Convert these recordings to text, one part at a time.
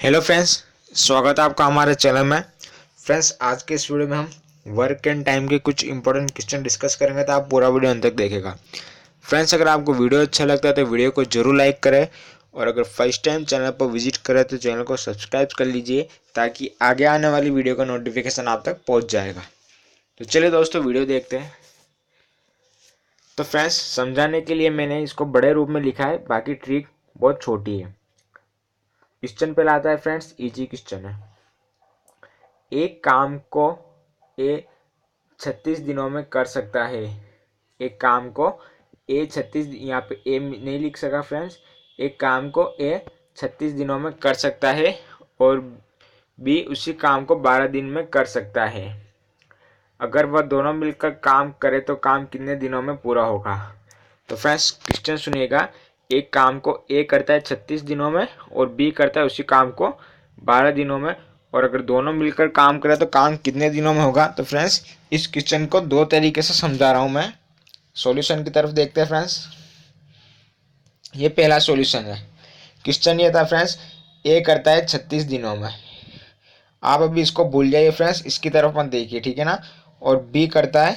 Hello friends, स्वागत है आपका हमारे चैनल में। फ्रेंड्स, आज के इस वीडियो में हम वर्क एंड टाइम के कुछ इंपॉर्टेंट क्वेश्चन डिस्कस करेंगे, तो आप पूरा वीडियो अंत तक देखेगा। फ्रेंड्स, अगर आपको वीडियो अच्छा लगता है तो वीडियो को जरूर लाइक करें, और अगर फर्स्ट टाइम चैनल पर विजिट करें तो चैनल को सब्सक्राइब कर लीजिए, ताकि आगे आने वाली वीडियो का नोटिफिकेशन आप तक पहुँच जाएगा। तो चलिए दोस्तों, वीडियो देखते हैं। तो फ्रेंड्स, समझाने के लिए मैंने इसको बड़े रूप में लिखा है, बाकी ट्रिक बहुत छोटी है। क्वेश्चन पहला आता है फ्रेंड्स, इजी क्वेश्चन है। एक काम को ए 36 दिनों में कर सकता है। एक काम को ए 36, यहाँ पे ए नहीं लिख सका फ्रेंड्स। एक काम को ए 36 दिनों में कर सकता है और बी उसी काम को 12 दिन में कर सकता है। अगर वह दोनों मिलकर काम करे तो काम कितने दिनों में पूरा होगा? तो फ्रेंड्स, क्वेश्चन सुनिएगा। एक काम को ए करता है 36 दिनों में और बी करता है उसी काम को 12 दिनों में, और अगर दोनों मिलकर काम करें तो काम कितने दिनों में होगा? तो फ्रेंड्स, इस क्वेश्चन को दो तरीके से समझा रहा हूं मैं। सॉल्यूशन की तरफ देखते हैं फ्रेंड्स। ये पहला सॉल्यूशन है। क्वेश्चन ये था फ्रेंड्स, ए करता है 36 दिनों में। आप अभी इसको भूल जाइए फ्रेंड्स, इसकी तरफ मत देखिए, ठीक है ना। और बी करता है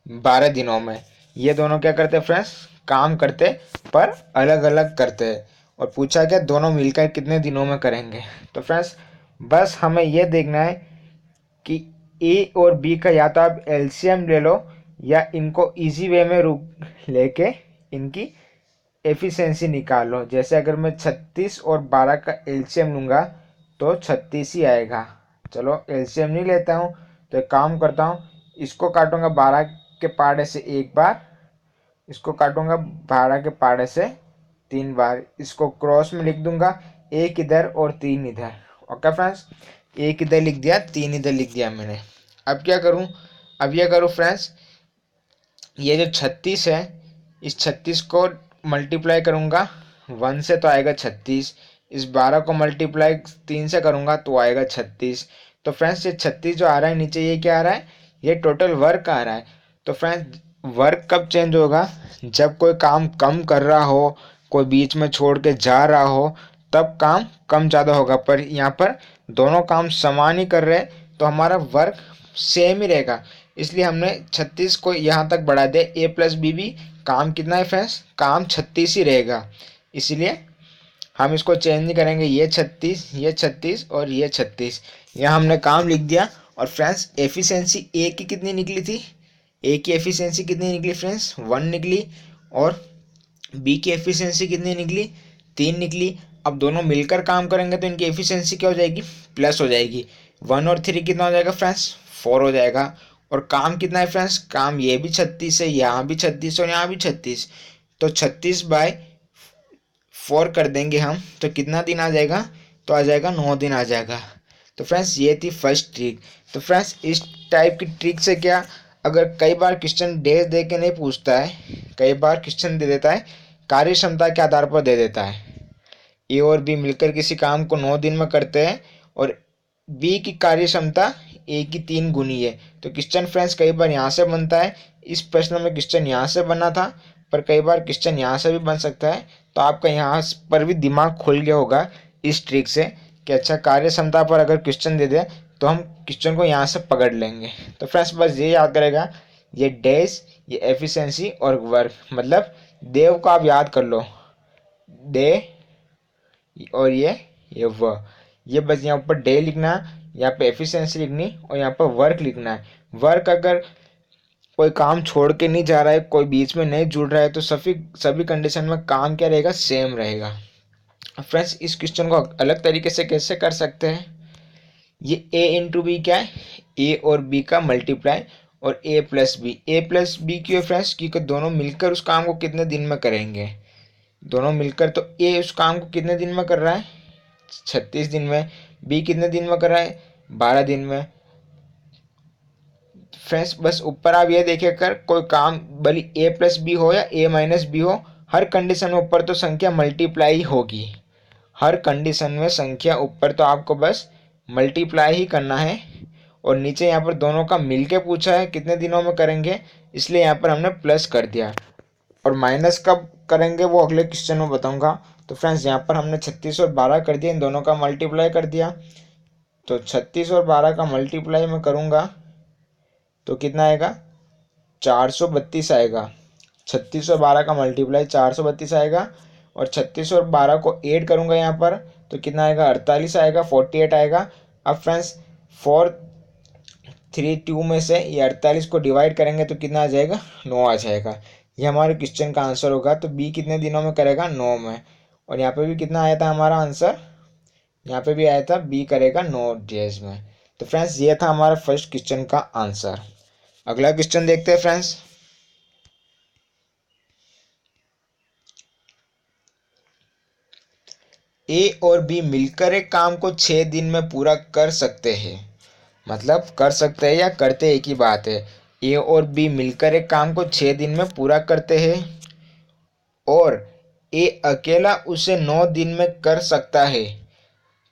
12 दिनों में। ये दोनों क्या करते हैं फ्रेंड्स? काम करते पर अलग अलग करते हैं। और पूछा क्या, दोनों मिलकर कितने दिनों में करेंगे? तो फ्रेंड्स, बस हमें यह देखना है कि ए और बी का या तो आप एलसीएम ले लो, या इनको इजी वे में लेके इनकी एफिशिएंसी निकाल लो। जैसे अगर मैं 36 और 12 का एलसीएम लूँगा तो 36 ही आएगा। चलो, एलसीएम नहीं लेता हूँ तो एक काम करता हूँ, इसको काटूंगा 12 के पाड़े से एक बार, इसको काटूंगा 12 के पाड़े से 3 बार, इसको क्रॉस में लिख दूंगा, एक इधर और 3 इधर। ओके फ्रेंड्स, एक इधर लिख दिया, 3 इधर लिख दिया मैंने। अब क्या करूं? अब ये करूं फ्रेंड्स, ये जो 36 है, इस 36 को मल्टीप्लाई करूंगा 1 से तो आएगा 36। इस 12 को मल्टीप्लाई 3 से करूंगा तो आएगा 36। तो फ्रेंड्स, ये 36 जो आ रहा है नीचे, ये क्या आ रहा है? ये टोटल वर्क आ रहा है। तो फ्रेंड्स, वर्क कब चेंज होगा? जब कोई काम कम कर रहा हो, कोई बीच में छोड़ के जा रहा हो, तब काम कम ज़्यादा होगा। पर यहाँ पर दोनों काम समान ही कर रहे हैं तो हमारा वर्क सेम ही रहेगा। इसलिए हमने 36 को यहाँ तक बढ़ा दिया। ए प्लस बी भी काम कितना है फ्रेंड्स? काम 36 ही रहेगा। इसलिए हम इसको चेंज नहीं करेंगे। ये 36, ये 36 और ये 36, यहाँ हमने काम लिख दिया। और फ्रेंड्स, एफिशिएंसी ए की कितनी निकली थी? ए की एफिशिएंसी कितनी निकली फ्रेंड्स? 1 निकली। और बी की एफिशिएंसी कितनी निकली? 3 निकली। अब दोनों मिलकर काम करेंगे तो इनकी एफिशिएंसी क्या हो जाएगी? प्लस हो जाएगी। 1 और 3 कितना हो जाएगा फ्रेंड्स? 4 हो जाएगा। और काम कितना है फ्रेंड्स? काम ये भी 36 है, यहाँ भी 36 और यहाँ भी 36। तो 36/4 कर देंगे हम तो कितना दिन आ जाएगा? तो आ जाएगा 9 दिन आ जाएगा। तो फ्रेंड्स, ये थी फर्स्ट ट्रिक। तो फ्रेंड्स, इस टाइप की ट्रिक से क्या, अगर कई बार क्वेश्चन डेज दे के नहीं पूछता है, कई बार क्वेश्चन दे देता है कार्य क्षमता के आधार पर दे देता है। ए और बी मिलकर किसी काम को 9 दिन में करते हैं और बी की कार्य क्षमता ए की 3 गुनी है। तो क्वेश्चन फ्रेंड्स कई बार यहाँ से बनता है। इस प्रश्न में क्वेश्चन यहाँ से बना था, पर कई बार क्वेश्चन यहाँ से भी बन सकता है। तो आपका यहाँ पर भी दिमाग खुल गया होगा इस ट्रिक से कि अच्छा, कार्य क्षमता पर अगर क्वेश्चन दे दे तो हम क्वेश्चन को यहाँ से पकड़ लेंगे। तो फ्रेंड्स, बस ये याद करेगा, ये डेज, ये एफिशिएंसी और वर्क, मतलब देव को आप याद कर लो, डे, और ये वर्क। ये बस यहाँ पर डे लिखना है, यहाँ पे एफिशिएंसी लिखनी, और यहाँ पर वर्क लिखना है। वर्क अगर कोई काम छोड़ के नहीं जा रहा है, कोई बीच में नहीं जुड़ रहा है, तो सभी कंडीशन में काम क्या रहेगा? सेम रहेगा। फ्रेंड्स, इस क्वेश्चन को अलग तरीके से कैसे कर सकते हैं? ये ए इंटू बी क्या है? ए और बी का मल्टीप्लाई, और ए प्लस बी क्यों फ्रेंड्स? क्योंकि दोनों मिलकर उस काम को कितने दिन में करेंगे? दोनों मिलकर, तो ए उस काम को कितने दिन में कर रहा है? 36 दिन में। बी कितने दिन में कर रहा है? 12 दिन में। फ्रेंड्स, बस ऊपर आप ये देखिए, कर कोई काम भले ए प्लस बी हो या ए माइनस बी हो, हर कंडीशन में ऊपर तो संख्या मल्टीप्लाई होगी। हर कंडीशन में संख्या ऊपर तो आपको बस मल्टीप्लाई ही करना है। और नीचे यहाँ पर दोनों का मिलके पूछा है कितने दिनों में करेंगे, इसलिए यहाँ पर हमने प्लस कर दिया। और माइनस कब करेंगे वो अगले क्वेश्चन में बताऊंगा। तो फ्रेंड्स यहाँ पर हमने 36 और 12 कर दिया, इन दोनों का मल्टीप्लाई कर दिया। तो 36 और 12 का मल्टीप्लाई मैं करूँगा तो कितना आएगा, 432 आएगा। 36 और 12 का मल्टीप्लाई 432 आएगा, और 36 और 12 को ऐड करूँगा यहाँ पर तो कितना आएगा, 48 आएगा, 48 आएगा। अब फ्रेंड्स 432 में से ये 48 को डिवाइड करेंगे तो कितना आ जाएगा, 9 आ जाएगा। ये हमारे क्वेश्चन का आंसर होगा। तो बी कितने दिनों में करेगा, 9 में। और यहाँ पे भी कितना आया था हमारा आंसर, यहाँ पे भी आया था बी करेगा 9 डेज में। तो फ्रेंड्स ये था हमारा फर्स्ट क्वेश्चन का आंसर। अगला क्वेश्चन देखते हैं फ्रेंड्स। ए और बी मिलकर एक काम को 6 दिन में पूरा कर सकते हैं। मतलब कर सकते हैं या करते एक ही बात है। ए और बी मिलकर एक काम को 6 दिन में पूरा करते हैं और ए अकेला उसे 9 दिन में कर सकता है,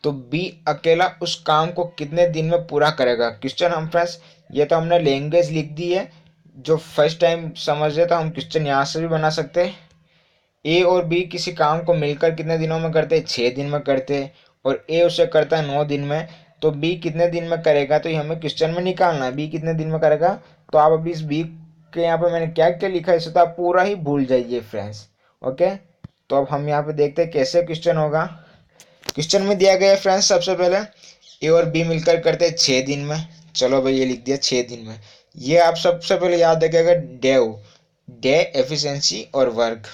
तो बी अकेला उस काम को कितने दिन में पूरा करेगा। क्वेश्चन हम फ्रेंड्स ये तो हमने लैंग्वेज लिख दी है, जो फर्स्ट टाइम समझ रहे तो हम क्वेश्चन यहाँ से भी बना सकते हैं। ए और बी किसी काम को मिलकर कितने दिनों में करते हैं, 6 दिन में करते हैं, और ए उसे करता है 9 दिन में, तो बी कितने दिन में करेगा, तो ये हमें क्वेश्चन में निकालना है, बी कितने दिन में करेगा। तो आप अभी इस बी के यहाँ पे मैंने क्या क्या लिखा है इसे तो आप पूरा ही भूल जाइए फ्रेंड्स। ओके, तो अब हम यहाँ पे देखते हैं कैसे क्वेश्चन होगा। क्वेश्चन में दिया गया है फ्रेंड्स, सबसे पहले ए और बी मिलकर करते हैं 6 दिन में। चलो भाई ये लिख दिया 6 दिन में। ये आप सबसे पहले याद रखिएगा, डे एफिशिएंसी और वर्क।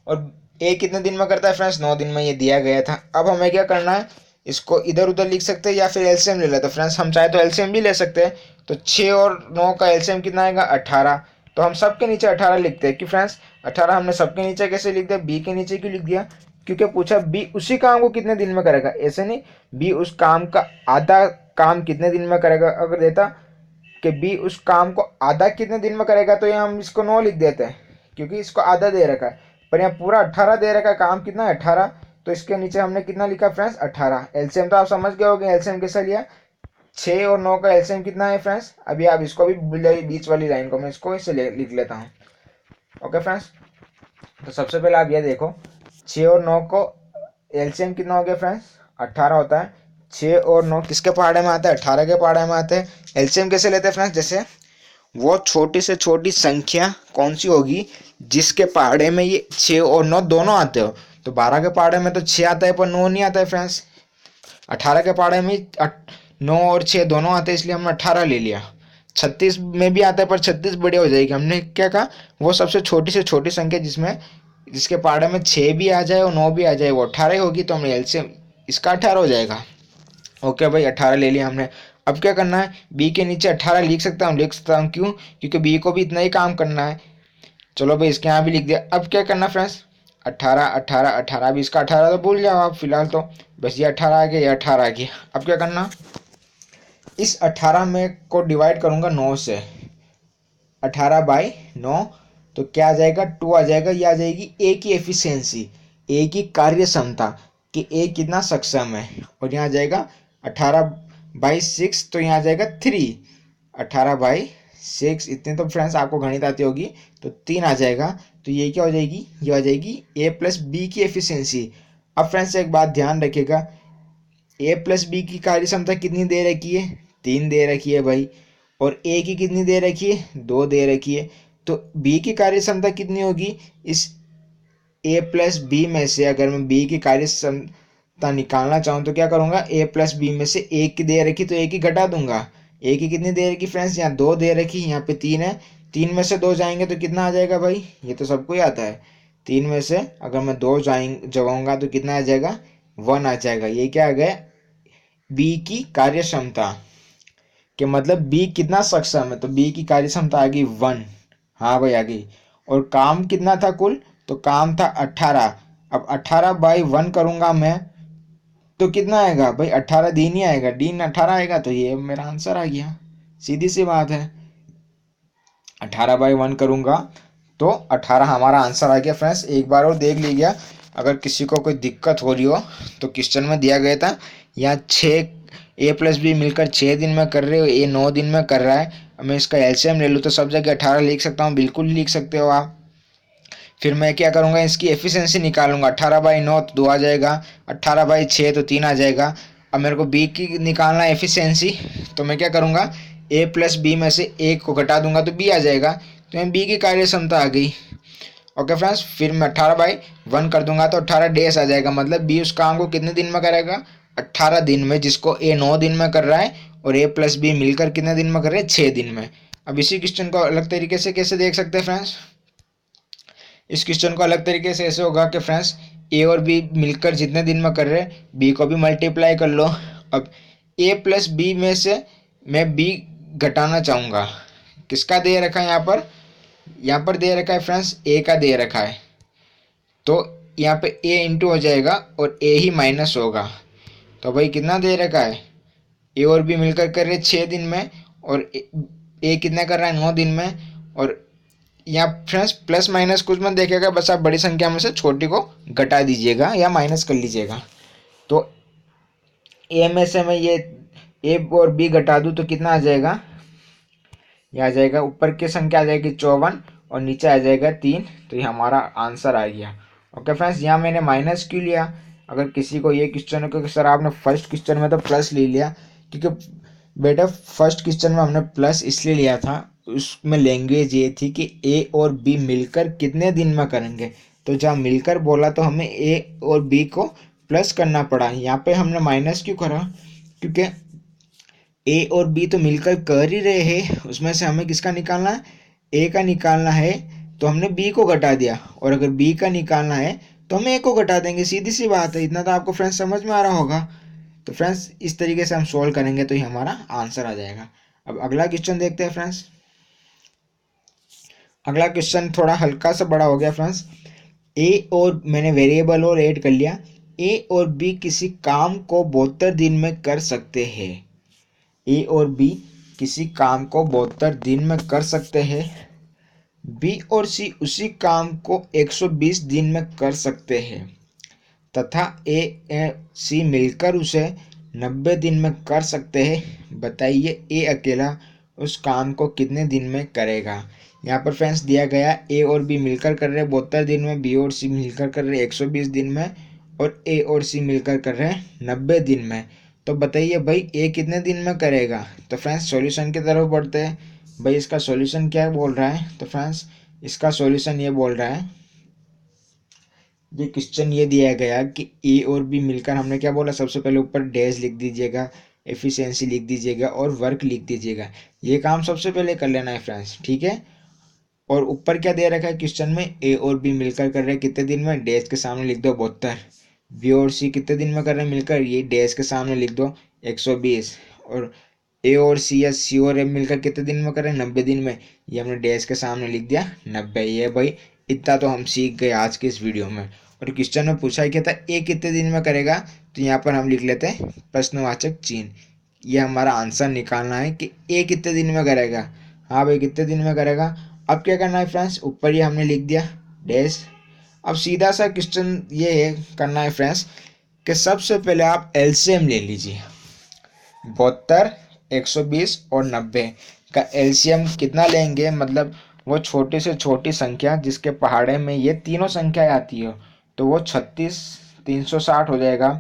और ए कितने दिन में करता है फ्रेंड्स, 9 दिन में, ये दिया गया था। अब हमें क्या करना है, इसको इधर उधर लिख सकते हैं या फिर एलसीएम ले लेते हैं फ्रेंड्स। हम चाहे तो एलसीएम भी ले सकते हैं। तो 6 और 9 का एलसीएम कितना आएगा, 18। तो हम सबके नीचे 18 लिखते हैं कि फ्रेंड्स 18 हमने सबके नीचे कैसे लिख दिया, बी के नीचे क्यों लिख दिया, क्योंकि पूछा बी उसी काम को कितने दिन में करेगा, ऐसे नहीं बी उस काम का आधा काम कितने दिन में करेगा। अगर देता कि बी उस काम को आधा कितने दिन में करेगा तो यहाँ हम इसको 9 लिख देते हैं, क्योंकि इसको आधा दे रखा है। पर यहाँ पूरा 18 दे रखा है, काम कितना है 18, तो इसके नीचे हमने कितना लिखा फ्रेंड्स, 18। एलसीएम तो आप समझ गए होंगे एलसीएम कैसे लिया, 6 और 9 का एलसीएम कितना है फ्रेंड्स। अभी आप इसको भी भूल जाइए, बीच वाली लाइन को मैं इसको इसे लिख लेता हूँ। ओके फ्रेंड्स, तो सबसे पहले आप ये देखो, 6 और 9 को एलसीएम कितना हो गया फ्रेंड्स, 18 होता है। 6 और 9 किसके पहाड़े में आता है, 18 के पहाड़े में आते हैं। एलसीएम कैसे लेते हैं फ्रेंड्स, जैसे वो छोटी से छोटी संख्या कौन सी होगी जिसके पहाड़े में ये 6 और 9 दोनों आते हो। तो 12 के पहाड़े में तो 6 आता है पर 9 नहीं आता है फ्रेंड्स। 18 के पहाड़े में 9 और 6 दोनों आते हैं, इसलिए हमने 18 ले लिया। 36 में भी आता है पर 36 बड़ी हो जाएगी। हमने क्या कहा, वो सबसे छोटी से छोटी संख्या जिसके पहाड़े में 6 भी आ जाए और 9 भी आ जाए वो 18 होगी, तो हमने एलसीएम इसका 18 हो जाएगा। ओके भाई 18 ले लिया हमने। अब क्या करना है, बी के नीचे 18 लिख सकता हूँ, क्यों, क्योंकि बी को भी इतना ही काम करना है। चलो भाई इसके यहाँ भी लिख दिया। अब क्या करना फ्रेंड्स, 18 18 18, भी इसका 18 तो भूल जाओ आप फिलहाल, तो बस ये 18 आ गया, ये 18 आ गया। अब क्या करना, इस 18 में को डिवाइड करूँगा 9 से, 18/9, तो क्या आ जाएगा, 2 आ जाएगा। ये आ जाएगी ए की एफिशिएंसी, ए की कार्य क्षमता, कि ए कितना सक्षम है। और यहाँ आ जाएगा 18/6, तो यहाँ आ जाएगा 3, 18/6 इतने तो फ्रेंड्स आपको गणित आती होगी, तो 3 आ जाएगा। तो ये क्या हो जाएगी, ये आ जाएगी ए प्लस बी की एफिशिएंसी। अब फ्रेंड्स एक बात ध्यान रखिएगा, ए प्लस बी की कार्य क्षमता कितनी दे रखी है, 3 दे रखी है भाई, और ए की कितनी दे रखी है, 2 दे रखी है। तो बी की कार्य क्षमता कितनी होगी, इस ए प्लस बी में से अगर मैं बी की कार्य क्षमता निकालना चाहूँ तो क्या करूँगा, ए प्लस बी में से ए की दे रखी तो ए की घटा दूंगा। ए की कितनी दे रखी फ्रेंड्स, यहाँ 2 दे रखी, यहाँ पे 3 है, 3 में से 2 जाएंगे तो कितना आ जाएगा भाई, ये तो सबको ही आता है। 3 में से अगर मैं 2 जगाऊंगा तो कितना आ जाएगा, 1 आ जाएगा। ये क्या आ गया, बी की कार्य क्षमता, कि मतलब बी कितना सक्षम है, तो बी की कार्य क्षमता आ गई 1। हाँ भाई आ गई। और काम कितना था कुल, तो काम था 18। अब 18/1 करूंगा मैं तो कितना आएगा भाई, 18 दिन ही आएगा, दिन 18 आएगा, तो ये मेरा आंसर आ गया, सीधी सी बात है। 18/1 करूंगा तो 18 हमारा आंसर आ गया फ्रेंड्स। एक बार और देख लीजिए, अगर किसी को कोई दिक्कत हो रही हो तो क्वेश्चन में दिया गया था यहाँ 6 ए प्लस बी मिलकर 6 दिन में कर रहे हो, ए 9 दिन में कर रहा है। मैं इसका एलसीएम ले लूँ तो सब जगह 18 लिख सकता हूँ, बिल्कुल लिख सकते हो आप। फिर मैं क्या करूँगा, इसकी एफिशिएंसी निकालूंगा। 18/9 तो 2 आ जाएगा, 18/6 तो 3 आ जाएगा। अब मेरे को बी की निकालना है एफिशिएंसी, तो मैं क्या करूँगा, ए प्लस बी में से एक को घटा दूंगा तो बी आ जाएगा। तो मैं बी की कार्य क्षमता आ गई। ओके फ्रेंड्स, फिर मैं 18/1 कर दूंगा तो 18 डेज आ जाएगा। मतलब बी उस काम को कितने दिन में करेगा, 18 दिन में, जिसको ए 9 दिन में कर रहा है और ए प्लस बी मिलकर कितने दिन में कर रहे हैं, 6 दिन में। अब इसी क्वेश्चन को अलग तरीके से कैसे देख सकते हैं फ्रेंड्स, इस क्वेश्चन को अलग तरीके से ऐसे होगा कि फ्रेंड्स ए और बी मिलकर जितने दिन में कर रहे हैं, बी को भी मल्टीप्लाई कर लो। अब ए प्लस बी में से मैं बी घटाना चाहूँगा। किसका दे रखा है यहाँ पर दे रखा है फ्रेंड्स, ए का दे रखा है। तो यहाँ पे ए इंटू हो जाएगा और ए ही माइनस होगा। तो भाई कितना दे रखा है, ए और बी मिलकर कर रहे 6 दिन में और ए कितना कर रहा है, 9 दिन में। और यहाँ फ्रेंड्स प्लस माइनस कुछ मत देखेगा, बस आप बड़ी संख्या में से छोटी को घटा दीजिएगा या माइनस कर लीजिएगा। तो ए में से मैं ये ए और बी घटा दूँ तो कितना आ जाएगा, ये आ जाएगा, ऊपर की संख्या आ जाएगी 54 और नीचे आ जाएगा 3। तो ये हमारा आंसर आ गया। ओके फ्रेंड्स, यहाँ मैंने माइनस क्यों लिया, अगर किसी को ये क्वेश्चन हो कि सर आपने फर्स्ट क्वेश्चन में तो प्लस ले लिया, क्योंकि बेटा फर्स्ट क्वेश्चन में हमने प्लस इसलिए लिया था, उसमें लैंग्वेज ये थी कि ए और बी मिलकर कितने दिन में करेंगे। तो जहाँ मिलकर बोला तो हमें ए और बी को प्लस करना पड़ा। यहाँ पे हमने माइनस क्यों करा, क्योंकि ए और बी तो मिलकर कर ही रहे हैं, उसमें से हमें किसका निकालना है, ए का निकालना है। तो हमने बी को घटा दिया, और अगर बी का निकालना है तो हम ए को घटा देंगे, सीधी सी बात है। इतना तो आपको फ्रेंड्स समझ में आ रहा होगा। तो फ्रेंड्स इस तरीके से हम सॉल्व करेंगे तो ये हमारा आंसर आ जाएगा। अब अगला क्वेश्चन देखते हैं फ्रेंड्स। अगला क्वेश्चन थोड़ा हल्का सा बड़ा हो गया फ्रेंड्स। ए और मैंने वेरिएबल और ऐड कर लिया, ए और बी किसी काम को 72 दिन में कर सकते हैं। ए और बी किसी काम को 72 दिन में कर सकते हैं। बी और सी उसी काम को 120 दिन में कर सकते हैं तथा ए सी मिलकर उसे 90 दिन में कर सकते हैं। बताइए ए अकेला उस काम को कितने दिन में करेगा। यहाँ पर फ्रेंड्स दिया गया ए और बी मिलकर कर रहे 72 दिन में, बी और सी मिलकर कर रहे 120 दिन में, और ए और सी मिलकर कर रहे हैं 90 दिन में। तो बताइए भाई ए कितने दिन में करेगा। तो फ्रेंड्स सॉल्यूशन की तरफ बढ़ते हैं। भाई इसका सॉल्यूशन क्या बोल रहा है, तो फ्रेंड्स इसका सॉल्यूशन ये बोल रहा है, ये क्वेश्चन ये दिया गया कि ए और बी मिलकर, हमने क्या बोला, सबसे पहले ऊपर डैश लिख दीजिएगा, एफिशिएंसी लिख दीजिएगा और वर्क लिख दीजिएगा। ये काम सबसे पहले कर लेना है फ्रेंड्स, ठीक है। और ऊपर क्या दे रखा है क्वेश्चन में, ए और बी मिलकर कर रहे हैं कितने दिन में, डैश के सामने लिख दो 72। बी और सी कितने दिन में कर रहे हैं मिलकर, ये डैश के सामने लिख दो 120। और ए और सी या सी और एम मिलकर कितने दिन में कर रहे हैं, 90 दिन में, ये हमने डैश के सामने लिख दिया 90। ये भाई इतना तो हम सीख गए आज के इस वीडियो में। और क्वेश्चन में पूछा क्या था, ए कितने दिन में करेगा, तो यहाँ पर हम लिख लेते हैं प्रश्नवाचक चिन्ह। ये हमारा आंसर निकालना है कि ए कितने दिन में करेगा। हाँ भाई कितने दिन में करेगा। अब क्या करना है फ्रेंड्स, ऊपर ये हमने लिख दिया डैश। अब सीधा सा क्वेश्चन ये है करना है फ्रेंड्स कि सबसे पहले आप एलसीएम ले लीजिए। 72, 120 और 90 का एलसीएम कितना लेंगे, मतलब वो छोटी से छोटी संख्या जिसके पहाड़े में ये तीनों संख्याएं आती हो, तो वो 36, 360 हो जाएगा।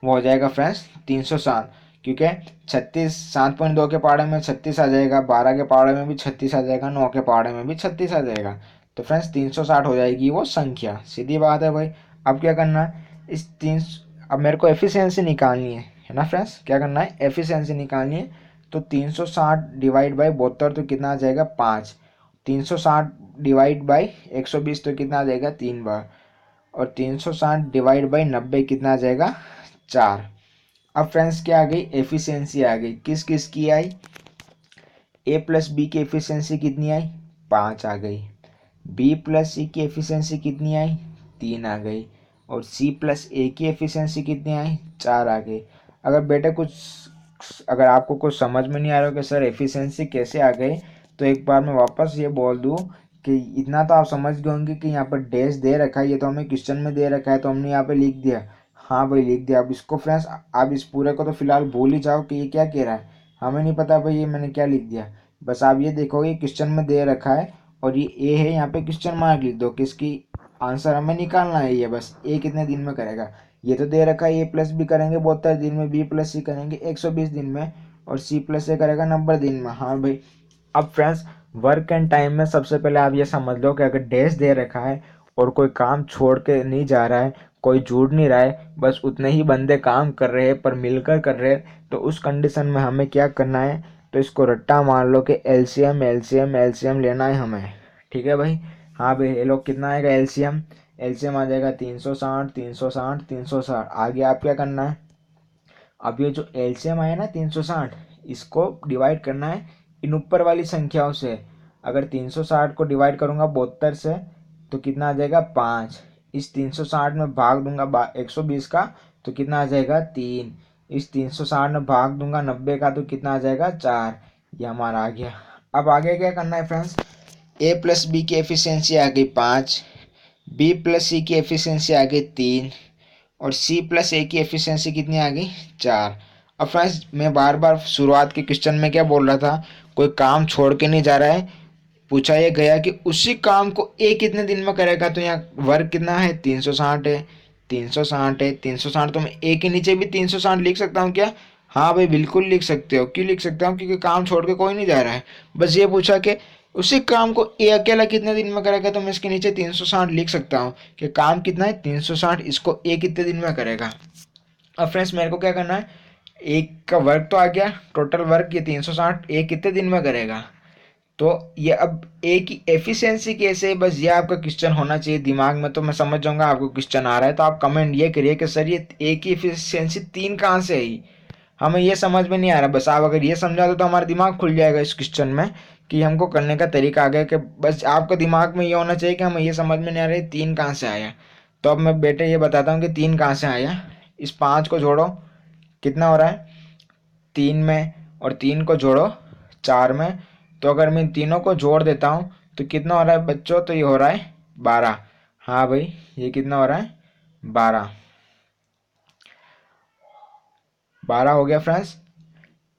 वो हो जाएगा फ्रेंड्स 360, क्योंकि 36 7.2 के पहाड़े में 36 आ जाएगा, 12 के पहाड़े में भी 36 आ जाएगा, 9 के पहाड़े में भी 36 आ जाएगा। तो फ्रेंड्स 360 हो जाएगी वो संख्या, सीधी बात है भाई। अब क्या करना है, इस तीन, अब मेरे को एफिशिएंसी निकालनी है ना फ्रेंड्स, क्या करना है, एफिशिएंसी निकालनी है। तो 360 डिवाइड बाई 72 तो कितना आ जाएगा 5, 360 डिवाइड बाई 120 तो कितना आ जाएगा 3 बार, और 360 डिवाइड बाई 90 कितना आ जाएगा 4। अब फ्रेंड्स क्या आ गई, एफिशिएंसी आ गई। किस किस की आई, ए प्लस बी की एफिशिएंसी कितनी आई 5 आ गई, बी प्लस सी की एफिशिएंसी कितनी आई 3 आ गई, और सी प्लस ए की एफिशिएंसी कितनी आई 4 आ गई। अगर बेटा कुछ, अगर आपको कुछ समझ में नहीं आ रहा हो कि सर एफिशिएंसी कैसे आ गई, तो एक बार मैं वापस ये बोल दूँ कि इतना तो आप समझ गए होंगे कि यहाँ पर डैश दे रखा है, ये तो हमें क्वेश्चन में दे रखा है तो हमने यहाँ पे लिख दिया। हाँ भाई लिख दिया। अब इसको फ्रेंड्स आप इस पूरे को तो फिलहाल भूल ही जाओ कि ये क्या कह रहा है, हमें नहीं पता भाई ये मैंने क्या लिख दिया। बस आप ये देखोगे क्वेश्चन में दे रखा है और ये ए है, यहाँ पे क्वेश्चन मार्क लिख दो, किसकी आंसर हमें निकालना है ये बस। ए कितने दिन में करेगा ये तो दे रखा है, ए प्लस बी करेंगे 72 दिन में, बी प्लस सी करेंगे 120 दिन में, और सी प्लस ए करेगा 90 दिन में। हाँ भाई, अब फ्रेंड्स वर्क एंड टाइम में सबसे पहले आप ये समझ लो कि अगर डैश दे रखा है और कोई काम छोड़ के नहीं जा रहा है, कोई जुड़ नहीं रहा है, बस उतने ही बंदे काम कर रहे हैं पर मिलकर कर रहे हैं, तो उस कंडीशन में हमें क्या करना है, तो इसको रट्टा मार लो कि एलसीएम एलसीएम एलसीएम लेना है हमें। ठीक है भाई। हाँ भाई, ये लोग कितना आएगा एलसीएम, एलसीएम आ जाएगा 360 360 360। आगे आप क्या करना है, अब ये जो एलसीएम आया ना 360, इसको डिवाइड करना है इन ऊपर वाली संख्याओं से। अगर 360 को डिवाइड करूंगा 72 से तो कितना आ जाएगा 5। इस 360 में भाग दूंगा 120 का तो कितना आ जाएगा 3। इस 360 में भाग दूंगा 90 का तो कितना आ जाएगा 4। ये हमारा आ गया। अब आगे क्या करना है फ्रेंड्स, ए प्लस बी की एफिशिएंसी आ गई 5, बी प्लस सी की एफिशिएंसी आ गई 3, और सी प्लस ए की एफिशिएंसी कितनी आ गई 4। अब फ्रेंड्स मैं बार बार शुरुआत के क्वेश्चन में क्या बोल रहा था, कोई काम छोड़ के नहीं जा रहा है, पूछा ये गया कि उसी काम को ए कितने दिन में करेगा, तो यहाँ वर्क कितना है 360 है, 360 है, 360। तो मैं ए के नीचे भी 360 लिख सकता हूँ क्या? हाँ भाई बिल्कुल लिख सकते हो। क्यों लिख सकता हूँ? क्योंकि काम छोड़ के कोई नहीं जा रहा है, बस ये पूछा कि उसी काम को ए अकेला कितने दिन में करेगा, तो मैं इसके नीचे 360 लिख सकता हूँ कि काम कितना है 360, इसको ए कितने दिन में करेगा। अब फ्रेंड्स मेरे को क्या करना है, एक का वर्क तो आ गया, टोटल वर्क ये 360 ए कितने दिन में करेगा। तो ये अब ए की एफिशिएंसी कैसे, बस ये आपका क्वेश्चन होना चाहिए दिमाग में, तो मैं समझ जाऊंगा आपको क्वेश्चन आ रहा है। तो आप कमेंट ये करिए कि सर ये ए की एफिशिएंसी 3 कहाँ से आई, हमें ये समझ में नहीं आ रहा। बस आप अगर ये समझा दो तो हमारा दिमाग खुल जाएगा इस क्वेश्चन में कि हमको करने का तरीका आ गया, कि बस आपके दिमाग में ये होना चाहिए कि हमें ये समझ में नहीं आ रहा है 3 कहाँ से आया। तो अब मैं बेटे ये बताता हूँ कि 3 कहाँ से आया। इस 5 को जोड़ो, कितना हो रहा है 3 में, और 3 को जोड़ो 4 में। तो अगर मैं इन तीनों को जोड़ देता हूँ तो कितना हो रहा है बच्चों, तो ये हो रहा है 12। हाँ भाई ये कितना हो रहा है 12, 12 हो गया फ्रेंड्स।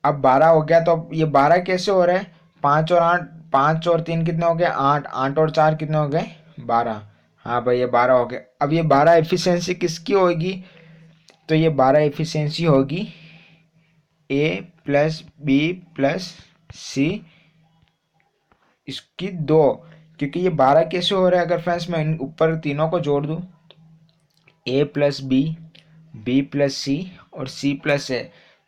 अब 12 हो गया तो अब ये 12 कैसे हो रहा है, 5 और 8, 5 और 3 कितने हो गए 8, 8 और 4 कितने हो गए 12। हाँ भाई ये 12 हो गया। अब ये 12 एफिशिएंसी किसकी होगी, तो ये 12 एफिशिएंसी होगी ए प्लस बी प्लस सी, इसकी 2। क्योंकि ये 12 कैसे हो रहा है, अगर फ्रेंड्स मैं इन ऊपर तीनों को जोड़ दूँ, ए प्लस बी प्लस सी और सी प्लस ए,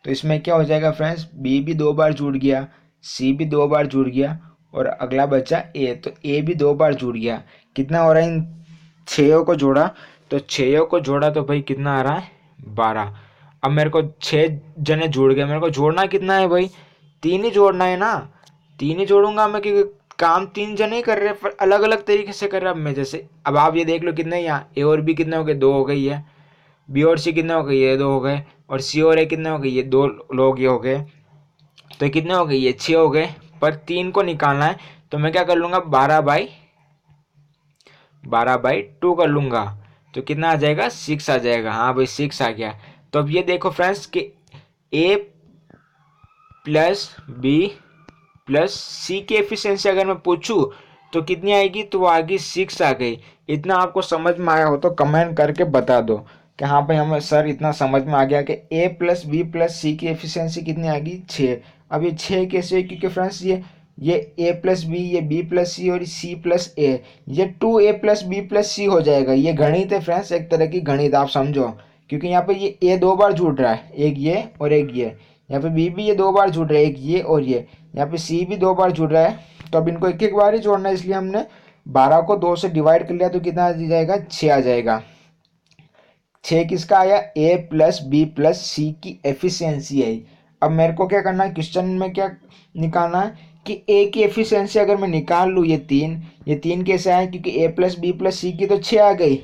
तो इसमें क्या हो जाएगा फ्रेंड्स, बी भी 2 बार जुड़ गया, सी भी 2 बार जुड़ गया, और अगला बचा ए, तो ए भी 2 बार जुड़ गया। कितना हो रहा है, इन छयों को जोड़ा, तो छयों को जोड़ा तो भाई कितना आ रहा है 12। अब मेरे को 6 जने जुड़ गए, मेरे को जोड़ना कितना है भाई, 3 ही जोड़ना है ना, 3 ही जोड़ूंगा मैं, क्योंकि काम 3 जने ही कर रहे हैं पर अलग अलग तरीके से कर रहे हैं। अब मैं जैसे, अब आप ये देख लो कितने यहाँ ए और बी कितने हो गए 2 हो गई है, बी और सी कितने हो गए ये 2 हो गए, और सी और ए कितने हो गए ये 2 लोग ये हो गए, तो ये कितने हो गए ये 6 हो गए। पर 3 को निकालना है तो मैं क्या कर लूँगा 12/2 कर लूँगा, तो कितना आ जाएगा 6 आ जाएगा। हाँ भाई 6 आ गया। तो अब ये देखो फ्रेंड्स कि ए प्लस बी प्लस सी की एफिशिएंसी अगर मैं पूछूं तो कितनी आएगी, तो वो आएगी 6 आ गई। इतना आपको समझ में आया हो तो कमेंट करके बता दो कि हाँ भाई हमें सर इतना समझ में आ गया कि ए प्लस बी प्लस सी की एफिशिएंसी कितनी आ गई 6। अब ये 6 कैसे है, क्योंकि फ्रेंड्स ये ए प्लस बी, ये बी प्लस सी और सी प्लस ए, ये 2a प्लस बी प्लस सी हो जाएगा। ये गणित है फ्रेंड्स, एक तरह की गणित आप समझो, क्योंकि यहाँ पे ये ए 2 बार जुड़ रहा है, एक ये और एक ये, यहाँ पे बी भी ये 2 बार जुड़ रहा है, एक ये और ये, यहाँ पे सी भी 2 बार जुड़ रहा है। तो अब इनको एक एक बार ही जोड़ना है, इसलिए हमने 12 को 2 से डिवाइड कर लिया, तो कितना आ जाएगा 6 आ जाएगा। 6 किसका आया, ए प्लस बी प्लस सी की एफिशिएंसी आई। अब मेरे को क्या करना है, क्वेश्चन में क्या निकालना है कि ए की एफिशिएंसी अगर मैं निकाल लूँ, ये तीन कैसे आए, क्योंकि ए प्लस बी प्लस सी की तो 6 आ गई।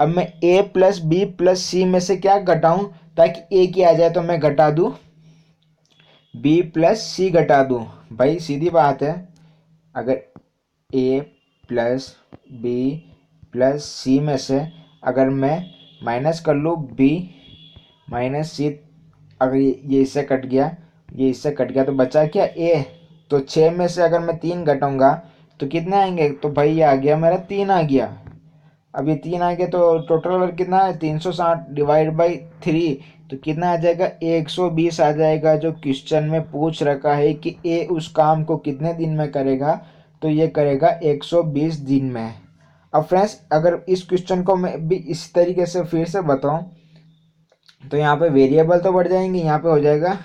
अब मैं ए प्लस बी प्लस सी में से क्या घटाऊं ताकि ए की आ जाए, तो मैं घटा दूं बी प्लस सी घटा दूं। भाई सीधी बात है, अगर ए प्लस बी प्लस सी में से अगर मैं माइनस कर लूँ बी माइनस सी, अगर ये इससे कट गया, ये इससे कट गया, तो बचा क्या ए। तो 6 में से अगर मैं 3 घटाऊंगा तो कितने आएंगे, तो भाई ये आ गया मेरा 3 आ गया। अब ये 3 आ गया तो टोटल वर्क कितना है, 360 डिवाइड बाई 3, तो कितना आ जाएगा, 120 आ जाएगा। जो क्वेश्चन में पूछ रखा है कि ए उस काम को कितने दिन में करेगा, तो ये करेगा 120 दिन में। अब फ्रेंड्स अगर इस क्वेश्चन को मैं भी इस तरीके से फिर से बताऊं, तो यहाँ पे वेरिएबल तो बढ़ जाएंगे, यहाँ पे हो जाएगा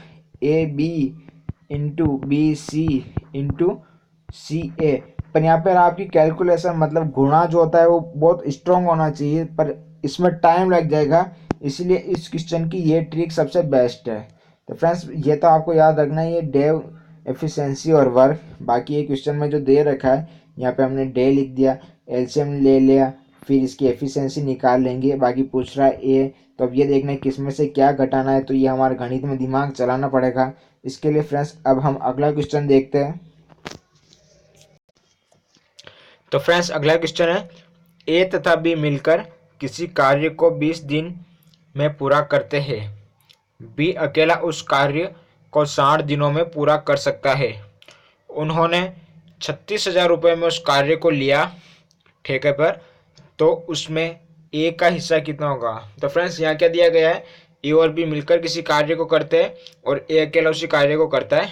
A B into B C into C A. पर यहाँ पर आपकी कैलकुलेशन मतलब गुणा जो होता है वो बहुत स्ट्रांग होना चाहिए, पर इसमें टाइम लग जाएगा, इसलिए इस क्वेश्चन की ये ट्रिक सबसे बेस्ट है। तो फ्रेंड्स ये तो आपको याद रखना है, ये डेव एफिशिएंसी और वर्क। बाकी ये क्वेश्चन में जो दे रखा है यहाँ पे हमने डे लिख दिया, एलसीएम ले लिया, फिर इसकी एफिशिएंसी निकाल लेंगे। बाकी पूछ रहा है ए, तो अब ये देखना है किस में से क्या घटाना है, तो ये हमारे गणित में दिमाग चलाना पड़ेगा। इसके लिए फ्रेंड्स अब हम अगला क्वेश्चन देखते हैं। तो फ्रेंड्स अगला क्वेश्चन है, ए तथा बी मिलकर किसी कार्य को 20 दिन में पूरा करते हैं। बी अकेला उस कार्य को 60 दिनों में पूरा कर सकता है। उन्होंने 36,000 रुपये में उस कार्य को लिया ठेके पर, तो उसमें ए का हिस्सा कितना होगा। तो फ्रेंड्स यहाँ क्या दिया गया है, ए और बी मिलकर किसी कार्य को करते हैं और ए अकेला उसी कार्य को करता है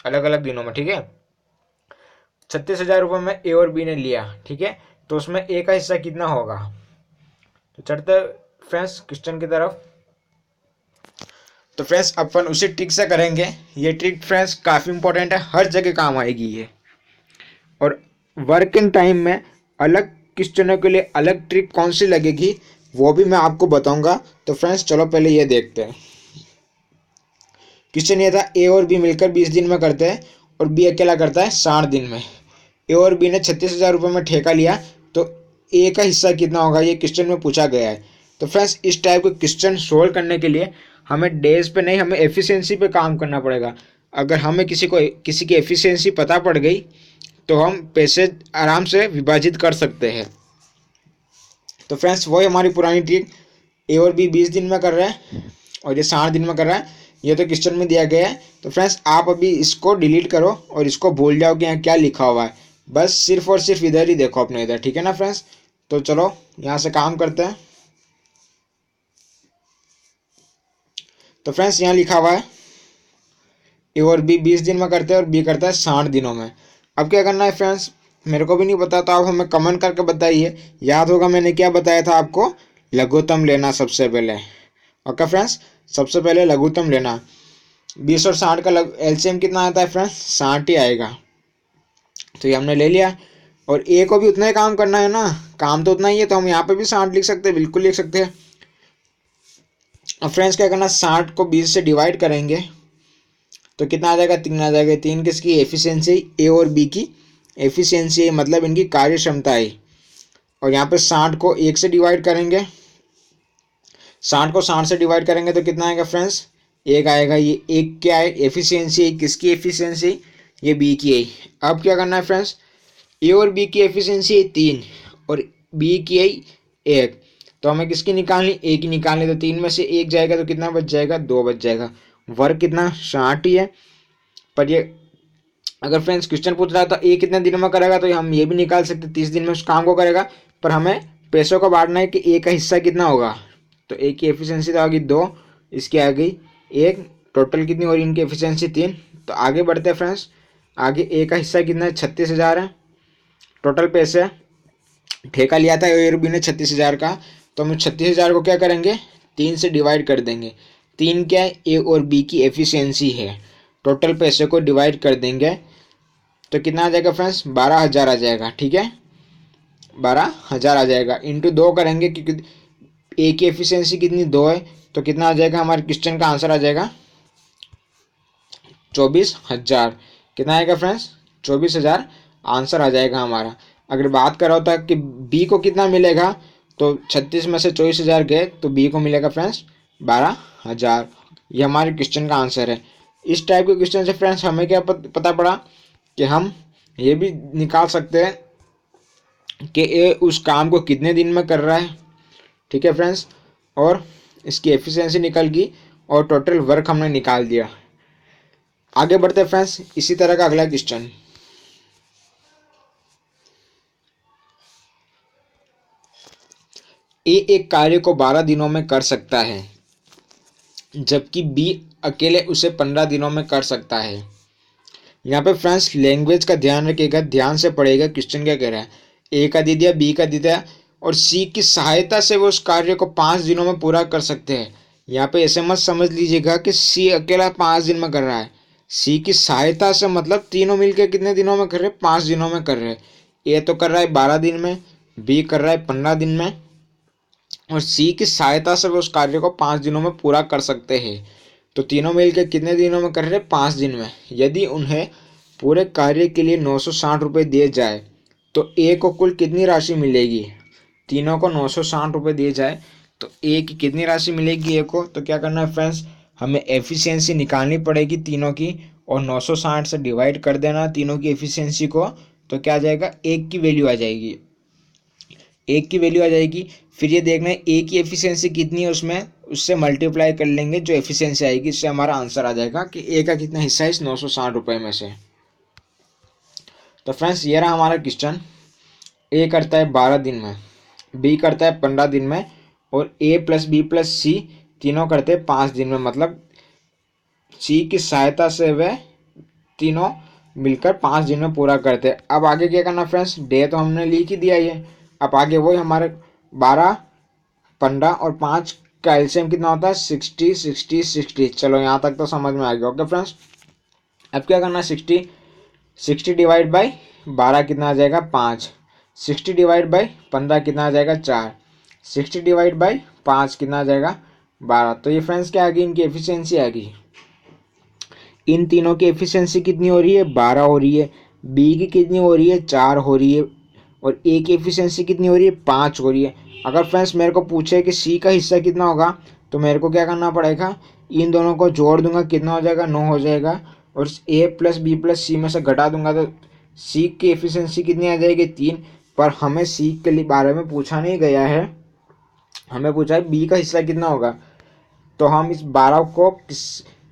अलग अलग दिनों में, ठीक है। 36,000 रुपये में ए और बी ने लिया, ठीक है, तो उसमें ए का हिस्सा कितना होगा। तो चढ़ते फ्रेंड्स क्वेश्चन की तरफ। तो फ्रेंड्स अपन उसी ट्रिक से करेंगे। ये ट्रिक फ्रेंड्स काफ़ी इंपॉर्टेंट है, हर जगह काम आएगी ये। और वर्किंग टाइम में अलग क्वेश्चनों के लिए अलग ट्रिक कौन सी लगेगी वो भी मैं आपको बताऊंगा। तो फ्रेंड्स चलो पहले ये देखते हैं। क्वेश्चन ये था, ए और बी मिलकर 20 दिन में करते हैं और बी अकेला करता है 60 दिन में। ए और बी ने 36,000 रुपये में ठेका लिया, तो ए का हिस्सा कितना होगा, ये क्वेश्चन में पूछा गया है। तो फ्रेंड्स इस टाइप के क्वेश्चन सोल्व करने के लिए हमें डेज पे नहीं, हमें एफिशिएंसी पे काम करना पड़ेगा। अगर हमें किसी की एफिशिएंसी पता पड़ गई तो हम पैसे आराम से विभाजित कर सकते हैं। तो फ्रेंड्स वही हमारी पुरानी ट्रिक, ए और बी 20 दिन में कर रहे हैं और ये 60 दिन में कर रहा है, ये तो क्वेश्चन में दिया गया है। तो फ्रेंड्स आप अभी इसको डिलीट करो और इसको भूल जाओ कि यहाँ क्या लिखा हुआ है, बस सिर्फ और सिर्फ इधर ही देखो अपने इधर, ठीक है ना फ्रेंड्स। तो चलो यहाँ से काम करते हैं। तो फ्रेंड्स यहाँ लिखा हुआ है ए और बी 20 दिन में करते हैं और बी करता है 60 दिनों में। अब क्या करना है फ्रेंड्स, मेरे को भी नहीं पता, तो आप हमें कमेंट करके बताइए। याद होगा मैंने क्या बताया था आपको, लघुत्तम लेना सबसे पहले। ओके फ्रेंड्स, सबसे पहले लघुत्तम लेना। 20 और 60 का एलसीएम कितना आता है फ्रेंड्स, 60 ही आएगा। तो ये हमने ले लिया और ए को भी उतना ही काम करना है ना, काम तो उतना ही है, तो हम यहाँ पे भी 60 लिख सकते हैं, बिल्कुल लिख सकते हैं। अब फ्रेंड्स क्या करना, 60 को 20 से डिवाइड करेंगे तो कितना आ जाएगा, 3 आ जाएगा। 3 किसकी एफिशिएंसी, ए और बी की एफिशिएंसी मतलब इनकी कार्य क्षमता है। और यहाँ पे 60 को 1 से डिवाइड करेंगे, 60 को 60 से डिवाइड करेंगे तो कितना आएगा फ्रेंड्स, 1 आएगा। ये 1 क्या है, एफिशिएंसी है, किसकी एफिशिएंसी, ये बी की है। अब क्या करना है फ्रेंड्स, ए और बी की एफिशिएंसी है 3 और बी की है 1, तो हमें किसकी निकालनी, ए की निकालनी। तो 3 में से 1 जाएगा तो कितना बच जाएगा, 2 बच जाएगा। वर्क कितना, 60 ही है। पर ये अगर फ्रेंड्स क्वेश्चन पूछ रहा है तो ए कितने दिनों में करेगा, तो हम ये भी निकाल सकते 30 दिन में उस काम को करेगा। पर हमें पैसों को बांटना है कि ए का हिस्सा कितना होगा। तो ए की एफिशिएंसी तो आ गई 2, इसकी आ गई 1, टोटल कितनी हो रही इनकी एफिशिएंसी 3। तो आगे बढ़ते हैं फ्रेंड्स, आगे ए का हिस्सा कितना है, 36,000 है। टोटल पैसे ठेका लिया था ए और बी ने 36,000 का, तो हम 36,000 को क्या करेंगे, 3 से डिवाइड कर देंगे। 3 क्या है, ए और बी की एफिशिएंसी है। टोटल पैसे को डिवाइड कर देंगे तो कितना आ जाएगा फ्रेंड्स, 12,000 आ जाएगा, ठीक है, 12,000 आ जाएगा। इंटू 2 करेंगे क्योंकि ए की एफिशिएंसी कितनी, 2 है, तो कितना आ जाएगा, हमारे क्वेश्चन का आंसर आ जाएगा 24,000। कितना आएगा फ्रेंड्स, 24,000 आंसर आ जाएगा हमारा। अगर बात करो था कि बी को कितना मिलेगा, तो 36 में से 24,000 गए तो बी को मिलेगा फ्रेंड्स 12,000। ये हमारे क्वेश्चन का आंसर है। इस टाइप के क्वेश्चन से फ्रेंड्स हमें क्या पता पड़ा कि हम ये भी निकाल सकते हैं कि ये उस काम को कितने दिन में कर रहा है, ठीक है फ्रेंड्स, और इसकी एफिशिएंसी निकल गई और टोटल वर्क हमने निकाल दिया। आगे बढ़ते हैं फ्रेंड्स, इसी तरह का अगला क्वेश्चन। ए एक कार्य को 12 दिनों में कर सकता है, जबकि बी अकेले उसे 15 दिनों में कर सकता है। यहाँ पे फ्रेंड्स लैंग्वेज का ध्यान रखिएगा, ध्यान से पढ़ेगा क्वेश्चन क्या कह रहा है। ए का दे दिया, बी का दे दिया और सी की सहायता से वो उस कार्य को 5 दिनों में पूरा कर सकते हैं। यहाँ पे ऐसे मत समझ लीजिएगा कि सी अकेला 5 दिन में कर रहा है। सी की सहायता से मतलब तीनों मिलकर कितने दिनों में कर रहे हैं, 5 दिनों में कर रहे हैं। ए तो कर रहा है 12 दिन में, बी कर रहा है 15 दिन में और सी की सहायता से वो उस कार्य को 5 दिनों में पूरा कर सकते हैं। तो तीनों मिलकर कितने दिनों में कर रहे हैं, 5 दिन में। यदि उन्हें पूरे कार्य के लिए 960 रुपये दिए जाए तो ए को कुल कितनी राशि मिलेगी। तीनों को 960 रुपये दिए जाए तो ए की कितनी राशि मिलेगी ए को। तो क्या करना है फ्रेंड्स, हमें एफिशिएंसी निकालनी पड़ेगी तीनों की और 960 से डिवाइड कर देना तीनों की एफिशिएंसी को। तो क्या आ जाएगा, एक की वैल्यू आ जाएगी, एक की वैल्यू आ जाएगी। फिर ये देखना है ए की एफिशिएंसी कितनी है उसमें, उससे मल्टीप्लाई कर लेंगे जो एफिशिएंसी आएगी, इससे हमारा आंसर आ जाएगा कि ए का कितना हिस्सा है इस 960 रुपये में से। तो फ्रेंड्स ये रहा हमारा क्वेश्चन। ए करता है 12 दिन में, बी करता है 15 दिन में और ए प्लस बी प्लस सी तीनों करते हैं 5 दिन में। मतलब सी की सहायता से वे तीनों मिलकर 5 दिन में पूरा करते हैं। अब आगे क्या करना फ्रेंड्स, डे तो हमने लिख ही दिया ये। अब आगे वही हमारे 12, 15 और 5 का एलसीएम कितना होता है, 60, 60, 60। चलो यहाँ तक तो समझ में आ गया। ओके फ्रेंड्स, अब क्या करना है, 60 डिवाइड बाई 12 कितना आ जाएगा, 5। 60 डिवाइड बाई 15 कितना आ जाएगा, 4। 60 डिवाइड बाई 5 कितना आ जाएगा, 12। तो ये फ्रेंड्स क्या आ गई, इनकी एफिशिएंसी आ गई। इन तीनों की एफिशिएंसी कितनी हो रही है, 12 हो रही है। बी की कितनी हो रही है, 4 हो रही है। और ए की एफिशिएंसी कितनी हो रही है, 5 हो रही है। अगर फ्रेंड्स मेरे को पूछे कि सी का हिस्सा कितना होगा तो मेरे को क्या करना पड़ेगा, इन दोनों को जोड़ दूंगा, कितना हो जाएगा, 9 हो जाएगा। और ए प्लस बी प्लस सी में से घटा दूंगा तो सी की एफिशिएंसी कितनी आ जाएगी, 3। पर हमें सी के लिए बारे में पूछा नहीं गया है, हमें पूछा है बी का हिस्सा कितना होगा। तो हम इस 12 को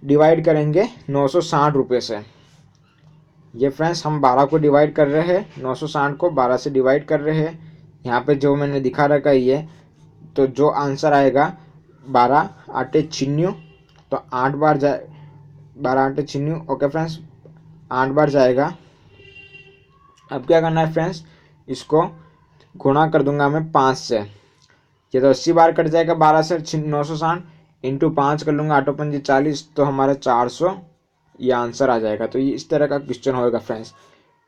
डिवाइड करेंगे 960 रुपये से। ये फ्रेंड्स हम 12 को डिवाइड कर रहे हैं, 960 को 12 से डिवाइड कर रहे हैं। यहाँ पे जो मैंने दिखा रखा है ये, तो जो आंसर आएगा 12 आटे छिन्नू, तो 8 बार जाए, 12 आटे छिन्नू। ओके फ्रेंड्स, 8 बार जाएगा। अब क्या करना है फ्रेंड्स, इसको गुणा कर दूंगा मैं 5 से। ये तो 80 बार कट जाएगा 12 से 960 इंटू 5 कर लूँगा, 8 पंजे 40, तो हमारा 400 ये आंसर आ जाएगा। तो ये इस तरह का क्वेश्चन होएगा फ्रेंड्स।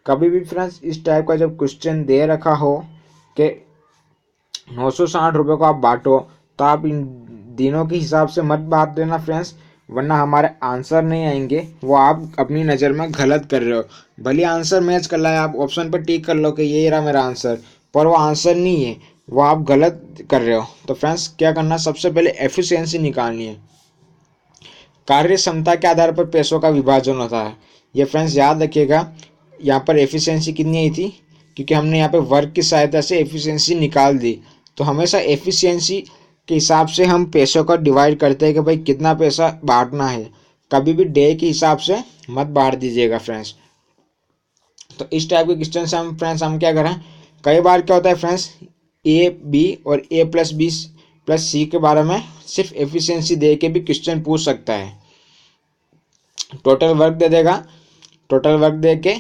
कभी भी फ्रेंड्स इस टाइप का जब क्वेश्चन दे रखा हो कि 960 रुपये को आप बांटो, तो आप इन दिनों के हिसाब से मत बांट देना फ्रेंड्स, वरना हमारे आंसर नहीं आएंगे। वो आप अपनी नज़र में गलत कर रहे हो। भले आंसर मैच कर रहा है, आप ऑप्शन पर टिक कर लो कि ये रहा मेरा आंसर, पर वो आंसर नहीं है, वो आप गलत कर रहे हो। तो फ्रेंड्स क्या करना, सबसे पहले एफिशिएंसी निकालनी है। कार्य क्षमता के आधार पर पैसों का विभाजन होता है। ये फ्रेंड्स याद रखिएगा, यहाँ पर एफिशिएंसी कितनी आई थी, क्योंकि हमने यहाँ पे वर्क की सहायता से एफिशिएंसी निकाल दी। तो हमेशा एफिशिएंसी के हिसाब से हम पैसों का डिवाइड करते हैं कि भाई कितना पैसा बांटना है। कभी भी डे के हिसाब से मत बांट दीजिएगा फ्रेंड्स। तो इस टाइप के क्वेश्चन से हम क्या करें, कई बार क्या होता है फ्रेंड्स, ए बी और ए प्लस बी प्लस सी के बारे में सिर्फ एफिशिएंसी दे के भी क्वेश्चन पूछ सकता है। टोटल वर्क दे देगा, टोटल वर्क दे के,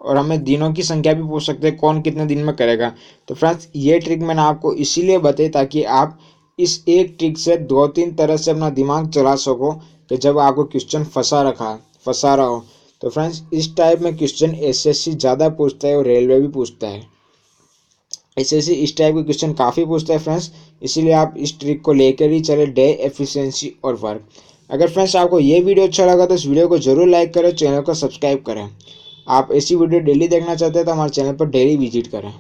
और हमें दिनों की संख्या भी पूछ सकते हैं, कौन कितने दिन में करेगा। तो फ्रेंड्स ये ट्रिक मैंने आपको इसीलिए बताई ताकि आप इस एक ट्रिक से 2-3 तरह से अपना दिमाग चला सको कि जब आपको क्वेश्चन फंसा रहा हो। तो फ्रेंड्स इस टाइप में क्वेश्चन एसएससी ज़्यादा पूछता है और रेलवे भी पूछता है। एसएससी इस टाइप के क्वेश्चन काफ़ी पूछता है फ्रेंड्स, इसीलिए आप इस ट्रिक को लेकर ही चले, डे, एफिशिएंसी और वर्क। अगर फ्रेंड्स आपको ये वीडियो अच्छा लगा तो इस वीडियो को जरूर लाइक करें, चैनल को सब्सक्राइब करें। आप ऐसी वीडियो डेली देखना चाहते हैं तो हमारे चैनल पर डेली विजिट करें।